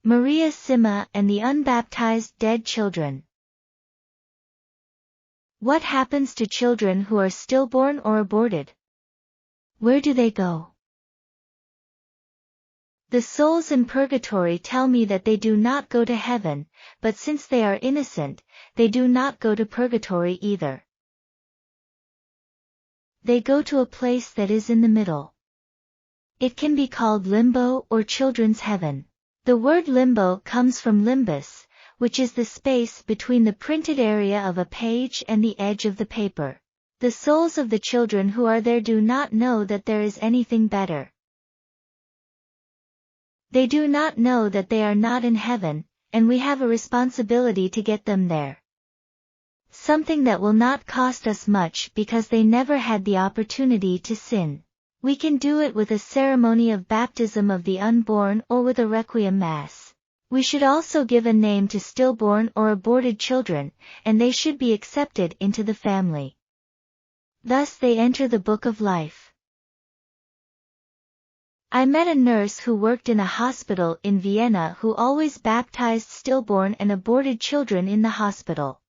Maria Simma and the unbaptized dead children. What happens to children who are stillborn or aborted? Where do they go? The souls in purgatory tell me that they do not go to heaven, but since they are innocent, they do not go to purgatory either. They go to a place that is in the middle. It can be called limbo or children's heaven. The word limbo comes from limbus, which is the space between the printed area of a page and the edge of the paper. The souls of the children who are there do not know that there is anything better. They do not know that they are not in heaven, and we have a responsibility to get them there. Something that will not cost us much because they never had the opportunity to sin. We can do it with a ceremony of baptism of the unborn or with a requiem mass. We should also give a name to stillborn or aborted children, and they should be accepted into the family. Thus they enter the book of life. I met a nurse who worked in a hospital in Vienna who always baptized stillborn and aborted children in the hospital.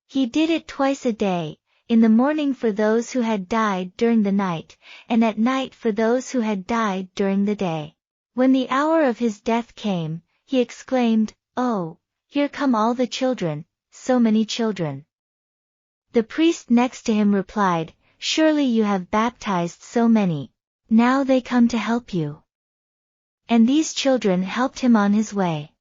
He did it twice a day, in the morning for those who had died during the night, and at night for those who had died during the day. When the hour of his death came, he exclaimed, "Oh, here come all the children, so many children." The priest next to him replied, "Surely you have baptized so many. Now they come to help you." And these children helped him on his way.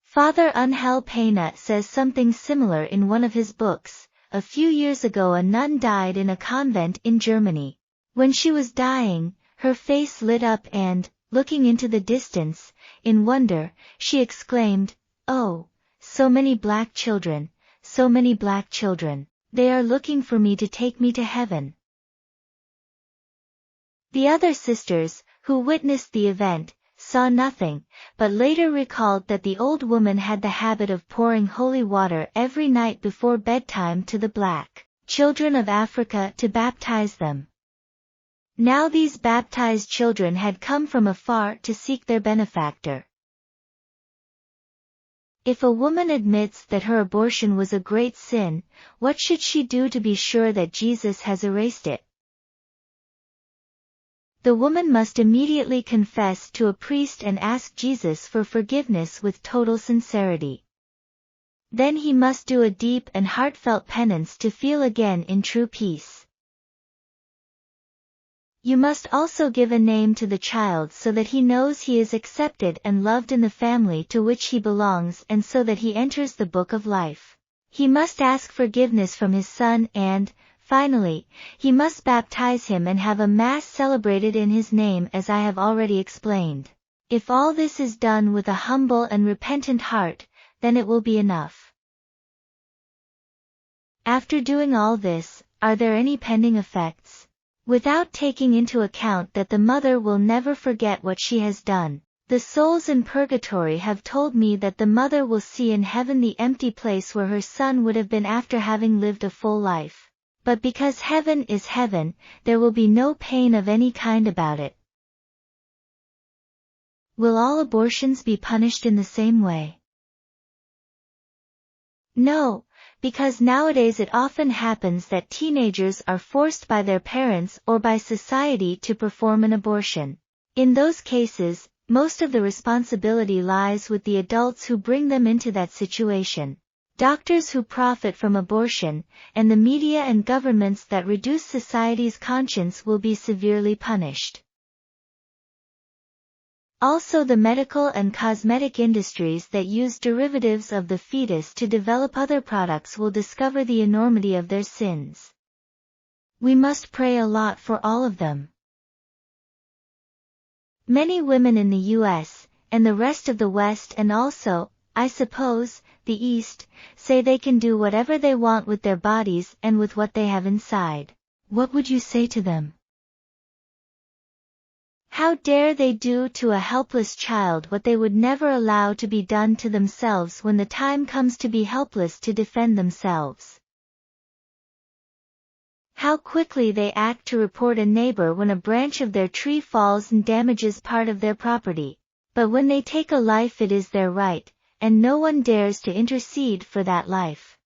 Father Angel Pena says something similar in one of his books. A few years ago a nun died in a convent in Germany. When she was dying, her face lit up and, looking into the distance, in wonder, she exclaimed, "Oh, so many black children, so many black children. They are looking for me to take me to heaven." The other sisters, who witnessed the event, saw nothing, but later recalled that the old woman had the habit of pouring holy water every night before bedtime to the black children of Africa to baptize them. Now these baptized children had come from afar to seek their benefactor. If a woman admits that her abortion was a great sin, what should she do to be sure that Jesus has erased it? The woman must immediately confess to a priest and ask Jesus for forgiveness with total sincerity. Then he must do a deep and heartfelt penance to feel again in true peace. You must also give a name to the child so that he knows he is accepted and loved in the family to which he belongs and so that he enters the book of life. He must ask forgiveness from his son and, finally, he must baptize him and have a mass celebrated in his name as I have already explained. If all this is done with a humble and repentant heart, then it will be enough. After doing all this, are there any pending effects? Without taking into account that the mother will never forget what she has done, the souls in purgatory have told me that the mother will see in heaven the empty place where her son would have been after having lived a full life. But because heaven is heaven, there will be no pain of any kind about it. Will all abortions be punished in the same way? No, because nowadays it often happens that teenagers are forced by their parents or by society to perform an abortion. In those cases, most of the responsibility lies with the adults who bring them into that situation. Doctors who profit from abortion, and the media and governments that reduce society's conscience will be severely punished. Also the medical and cosmetic industries that use derivatives of the fetus to develop other products will discover the enormity of their sins. We must pray a lot for all of them. Many women in the US, and the rest of the West and also, I suppose, the East, say they can do whatever they want with their bodies and with what they have inside. What would you say to them? How dare they do to a helpless child what they would never allow to be done to themselves when the time comes to be helpless to defend themselves? How quickly they act to report a neighbor when a branch of their tree falls and damages part of their property. But when they take a life, it is their right, and no one dares to intercede for that life.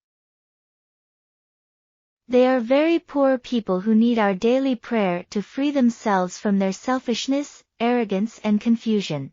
They are very poor people who need our daily prayer to free themselves from their selfishness, arrogance and confusion.